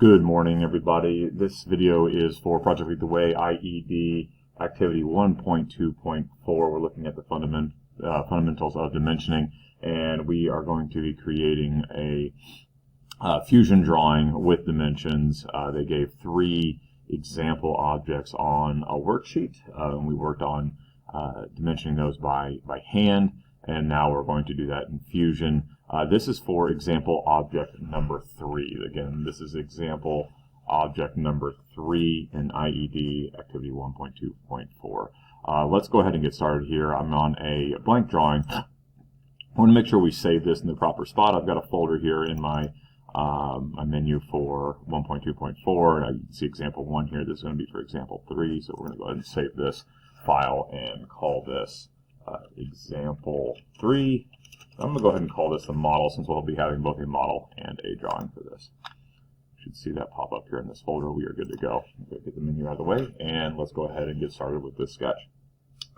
Good morning, everybody. This video is for Project Lead the Way IED Activity 1.2.4. We're looking at the fundamentals of dimensioning, and we are going to be creating a fusion drawing with dimensions. They gave 3 example objects on a worksheet, and we worked on dimensioning those by hand, and now we're going to do that in Fusion. This is for example object number 3. Again, this is example object number 3 in IED Activity 1.2.4. Let's go ahead and get started here. I'm on a blank drawing. I want to make sure we save this in the proper spot. I've got a folder here in my my menu for 1.2.4, and you can see example 1 here. This is going to be for example 3, so we're going to go ahead and save this file and call this example 3. I'm going to go ahead and call this the model, since we'll be having both a model and a drawing for this. You should see that pop up here in this folder. We are good to go. Get the menu out of the way, and let's go ahead and get started with this sketch.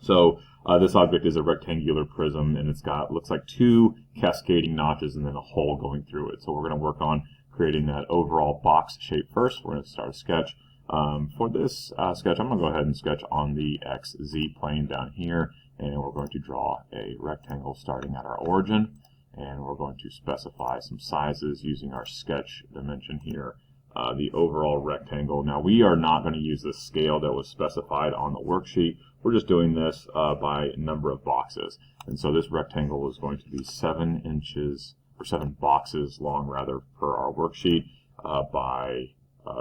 So this object is a rectangular prism, and it's got, looks like 2 cascading notches and then a hole going through it. So we're going to work on creating that overall box shape first. We're going to start a sketch. For this sketch, I'm going to go ahead and sketch on the XZ plane down here, and we're going to draw a rectangle starting at our origin, and we're going to specify some sizes using our sketch dimension here. The overall rectangle. Now, we are not going to use the scale that was specified on the worksheet. We're just doing this by number of boxes. And so this rectangle is going to be 7 inches, or 7 boxes long, rather, per our worksheet.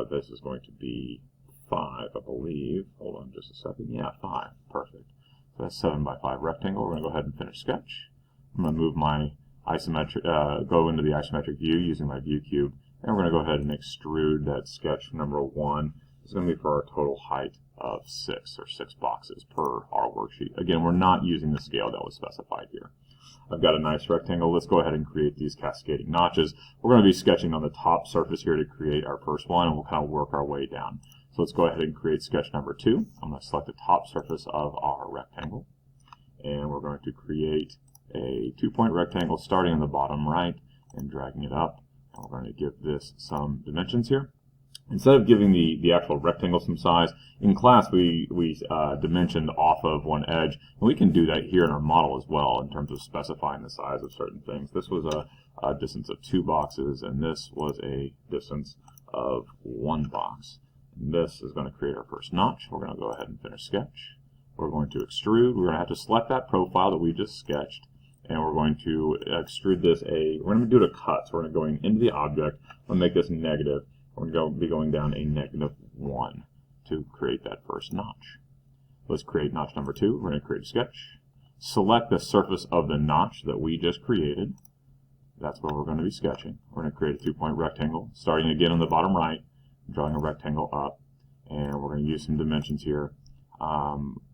This is going to be 5, I believe. Hold on just a second. Yeah, 5. Perfect. So that's 7 by 5 rectangle. We're going to go ahead and finish sketch. I'm going to move my isometric, go into the isometric view using my view cube. And we're going to go ahead and extrude that sketch number 1. It's going to be for our total height of 6 boxes per our worksheet. Again, we're not using the scale that was specified here. I've got a nice rectangle. Let's go ahead and create these cascading notches. We're going to be sketching on the top surface here to create our first one, and we'll kind of work our way down. So let's go ahead and create sketch number 2. I'm going to select the top surface of our rectangle, and we're going to create a 2-point rectangle starting on the bottom right and dragging it up. And we're going to give this some dimensions here. Instead of giving the actual rectangle some size, in class we dimensioned off of one edge, and we can do that here in our model as well in terms of specifying the size of certain things. This was a distance of 2 boxes, and this was a distance of 1 box. And this is going to create our first notch. We're going to go ahead and finish sketch. We're going to extrude. We're going to have to select that profile that we just sketched, and we're going to extrude this we're going to do it a cut. So we're going to go into the object. We'll make this negative. We're going to be going down a -1 to create that first notch. Let's create notch number 2. We're going to create a sketch. Select the surface of the notch that we just created. That's where we're going to be sketching. We're going to create a 2-point rectangle, starting again on the bottom right, drawing a rectangle up, and we're going to use some dimensions here.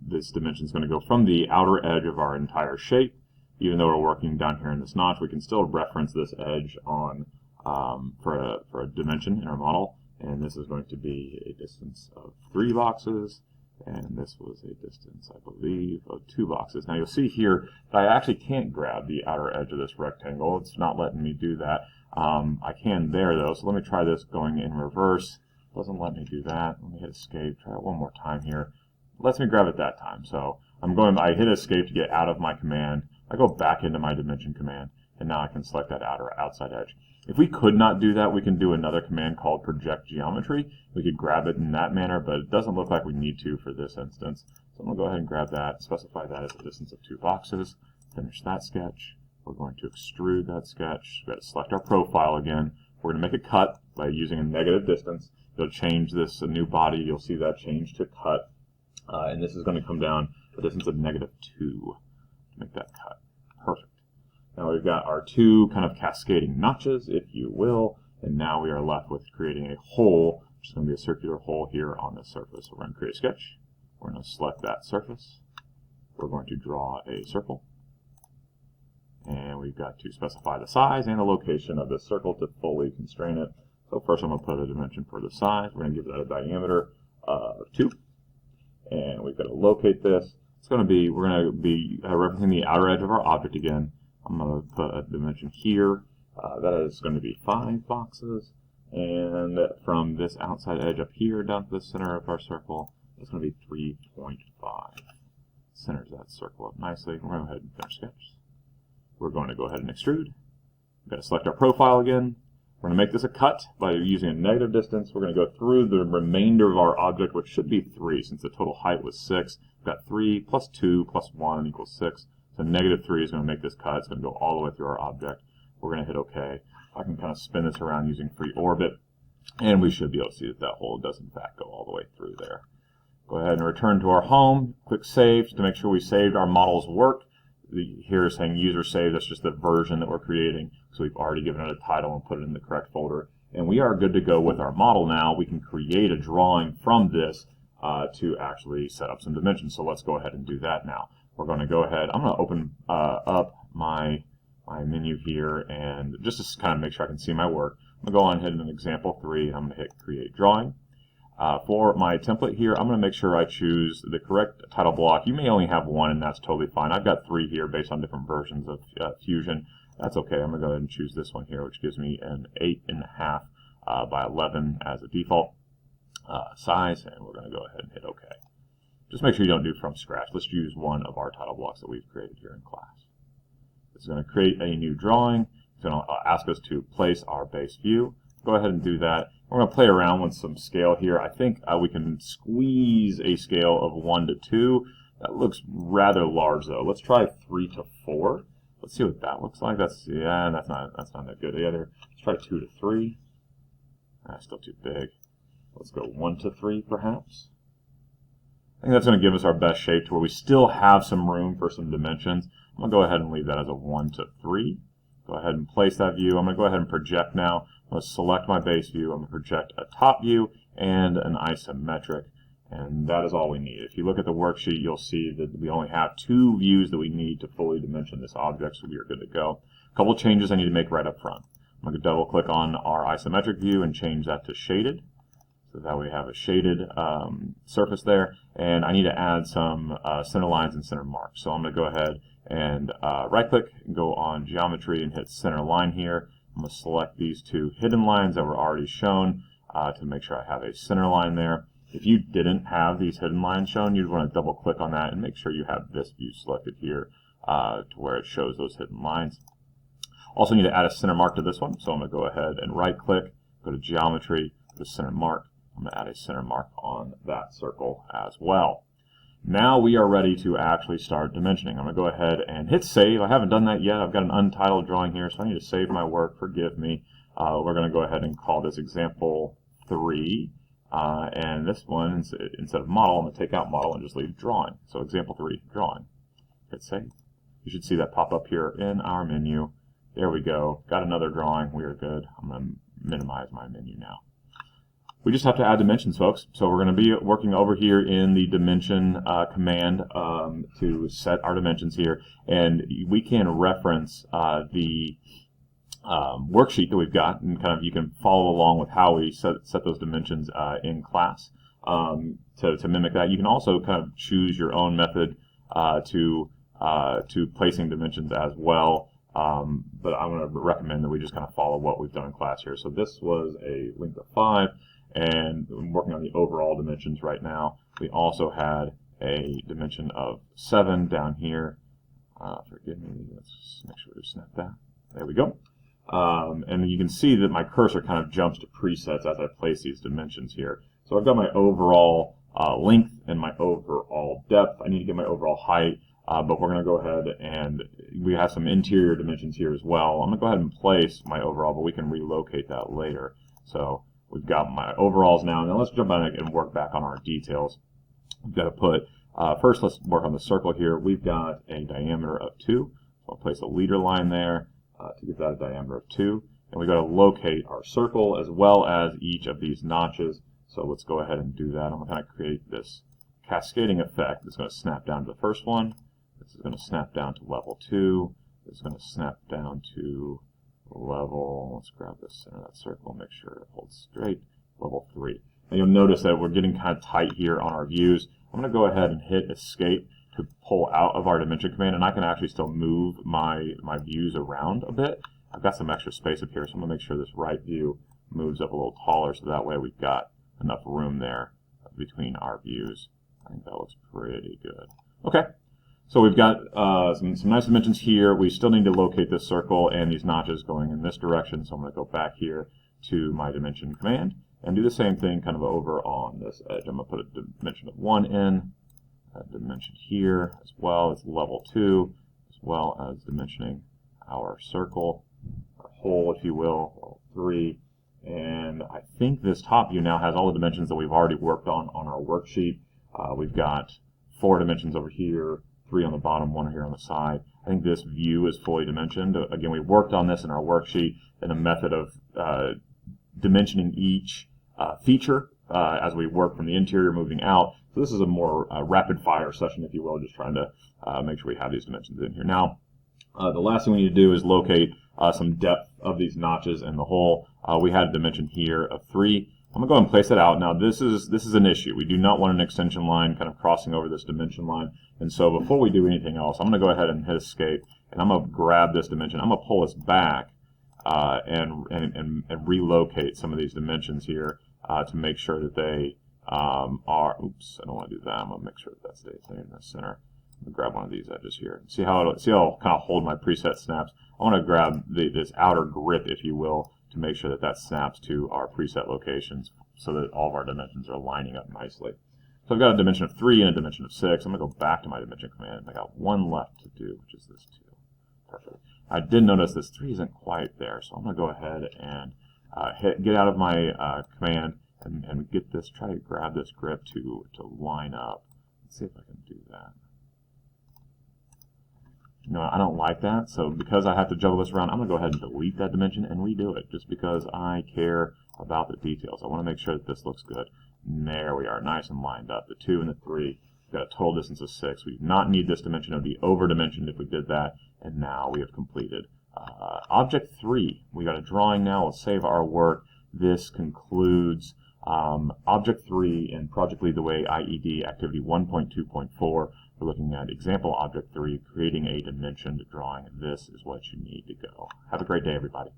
This dimension is going to go from the outer edge of our entire shape. Even though we're working down here in this notch, we can still reference this edge on for a dimension in our model, and this is going to be a distance of 3 boxes, and this was a distance, I believe, of 2 boxes. Now you'll see here that I actually can't grab the outer edge of this rectangle. It's not letting me do that. I can there though, so let me try this going in reverse. Doesn't let me do that. Let me hit escape. Try it one more time here. Lets me grab it that time. So I hit escape to get out of my command. I go back into my dimension command, and now I can select that outside edge. If we could not do that, we can do another command called project geometry. We could grab it in that manner, but it doesn't look like we need to for this instance. So I'm going to go ahead and grab that, specify that as a distance of 2 boxes, finish that sketch. We're going to extrude that sketch. We've got to select our profile again. We're going to make a cut by using a negative distance. It'll change this new body. You'll see that change to cut. And this is going to come down a distance of -2 to make that cut. Perfect. Now we've got our 2 kind of cascading notches, if you will, and now we are left with creating a hole, which is going to be a circular hole here on the surface. We're going to create a sketch. We're going to select that surface. We're going to draw a circle. And we've got to specify the size and the location of this circle to fully constrain it. So first I'm going to put a dimension for the size. We're going to give that a diameter of 2. And we've got to locate this. We're going to be referencing the outer edge of our object again. I'm going to put a dimension here. That is going to be 5 boxes. And from this outside edge up here down to the center of our circle, it's going to be 3.5. Centers that circle up nicely. We're going to go ahead and finish sketch. We're going to go ahead and extrude. We're going to select our profile again. We're going to make this a cut by using a negative distance. We're going to go through the remainder of our object, which should be 3, since the total height was 6. We've got 3 plus 2 plus 1 equals 6. So negative 3 is going to make this cut. It's going to go all the way through our object. We're going to hit OK. I can kind of spin this around using free orbit, and we should be able to see that that hole does in fact go all the way through there. Go ahead and return to our home. Click Save to make sure we saved our model's work. Here is saying user saved. That's just the version that we're creating. So we've already given it a title and put it in the correct folder. And we are good to go with our model now. We can create a drawing from this to actually set up some dimensions. So let's go ahead and do that now. We're going to go ahead. I'm going to open up my menu here, and just to kind of make sure I can see my work, I'm going to go on ahead and example 3. I'm going to hit Create Drawing. For my template here, I'm going to make sure I choose the correct title block. You may only have 1, and that's totally fine. I've got 3 here based on different versions of Fusion. That's okay. I'm going to go ahead and choose this one here, which gives me an 8.5 by 11 as a default size, and we're going to go ahead and hit OK. Just make sure you don't do from scratch. Let's use one of our title blocks that we've created here in class. It's going to create a new drawing. It's going to ask us to place our base view. Go ahead and do that. We're going to play around with some scale here. I think we can squeeze a scale of 1 to 2. That looks rather large though. Let's try 3 to 4. Let's see what that looks like. That's not that good either. Let's try 2 to 3. That's still too big. Let's go 1 to 3 perhaps. I think that's going to give us our best shape to where we still have some room for some dimensions. I'm going to go ahead and leave that as a 1 to 3. Go ahead and place that view. I'm going to go ahead and project now. I'm going to select my base view. I'm going to project a top view and an isometric. And that is all we need. If you look at the worksheet, you'll see that we only have 2 views that we need to fully dimension this object, so we are good to go. A couple changes I need to make right up front. I'm going to double click on our isometric view and change that to shaded. So that we have a shaded surface there. And I need to add some center lines and center marks. So I'm going to go ahead and right click and go on geometry and hit center line here. I'm going to select these 2 hidden lines that were already shown to make sure I have a center line there. If you didn't have these hidden lines shown, you'd want to double click on that and make sure you have this view selected here to where it shows those hidden lines. Also need to add a center mark to this one, so I'm going to go ahead and right click, go to geometry, go to center mark. I'm going to add a center mark on that circle as well. Now we are ready to actually start dimensioning. I'm going to go ahead and hit save. I haven't done that yet. I've got an untitled drawing here, so I need to save my work. Forgive me. We're going to go ahead and call this example 3. And this one, instead of model, I'm going to take out model and just leave drawing. So example 3, drawing. Hit save. You should see that pop up here in our menu. There we go. Got another drawing. We are good. I'm going to minimize my menu now. We just have to add dimensions, folks. So we're going to be working over here in the dimension command to set our dimensions here. And we can reference the worksheet that we've got, and kind of you can follow along with how we set those dimensions in class to mimic that. You can also kind of choose your own method to placing dimensions as well. But I'm going to recommend that we just kind of follow what we've done in class here. So this was a length of 5. And I'm working on the overall dimensions right now. We also had a dimension of 7 down here. Forgive me, let's make sure we snap that. There we go. And you can see that my cursor kind of jumps to presets as I place these dimensions here. So I've got my overall length and my overall depth. I need to get my overall height, but we're going to go ahead and we have some interior dimensions here as well. I'm going to go ahead and place my overall, but we can relocate that later. So we've got my overalls now. Now let's jump on and work back on our details. We've got to put, first let's work on the circle here. We've got a diameter of 2. So I'll place a leader line there to give that a diameter of 2. And we've got to locate our circle as well as each of these notches. So let's go ahead and do that. I'm going to kind of create this cascading effect. It's going to snap down to the first one. This is going to snap down to level 2. This is going to snap down to level, let's grab the center of that circle, make sure it holds straight, level 3. And you'll notice that we're getting kind of tight here on our views. I'm going to go ahead and hit escape to pull out of our dimension command, and I can actually still move my views around a bit. I've got some extra space up here, so I'm going to make sure this right view moves up a little taller, so that way we've got enough room there between our views. I think that looks pretty good. Okay, so we've got some nice dimensions here. We still need to locate this circle and these notches going in this direction, so I'm going to go back here to my dimension command and do the same thing kind of over on this edge. I'm going to put a dimension of 1 in, a dimension here as well as level 2, as well as dimensioning our circle, our hole, if you will, level 3. And I think this top view now has all the dimensions that we've already worked on our worksheet. We've got 4 dimensions over here, 3 on the bottom, 1 here on the side. I think this view is fully dimensioned. Again, we worked on this in our worksheet in a method of dimensioning each feature as we work from the interior moving out. So this is a more rapid fire session, if you will, just trying to make sure we have these dimensions in here. Now, the last thing we need to do is locate some depth of these notches in the hole. We had a dimension here of 3. I'm going to go and place it out. Now this is an issue. We do not want an extension line kind of crossing over this dimension line. And so before we do anything else, I'm going to go ahead and hit escape, and I'm going to grab this dimension. I'm going to pull this back and relocate some of these dimensions here to make sure that they are, oops, I don't want to do that. I'm going to make sure that stays in the center. I'm going to grab one of these edges here. See how I'll kind of hold my preset snaps. I want to grab this outer grip, if you will, to make sure that that snaps to our preset locations so that all of our dimensions are lining up nicely. So I've got a dimension of 3 and a dimension of 6. I'm going to go back to my dimension command. I got 1 left to do, which is this 2. Perfect. I did notice this 3 isn't quite there, so I'm going to go ahead and get out of my command and get this, try to grab this grip to line up. Let's see if I can do that. No, I don't like that, so because I have to juggle this around, I'm going to go ahead and delete that dimension and redo it, just because I care about the details. I want to make sure that this looks good. And there we are, nice and lined up. The 2 and the 3, we've got a total distance of 6. We do not need this dimension. It would be over-dimensioned if we did that, and now we have completed. Object 3, we got a drawing now. Let's save our work. This concludes Object 3 in Project Lead the Way IED Activity 1.2.4. We're looking at example Object 3, creating a dimensioned drawing. This is what you need to go. Have a great day, everybody.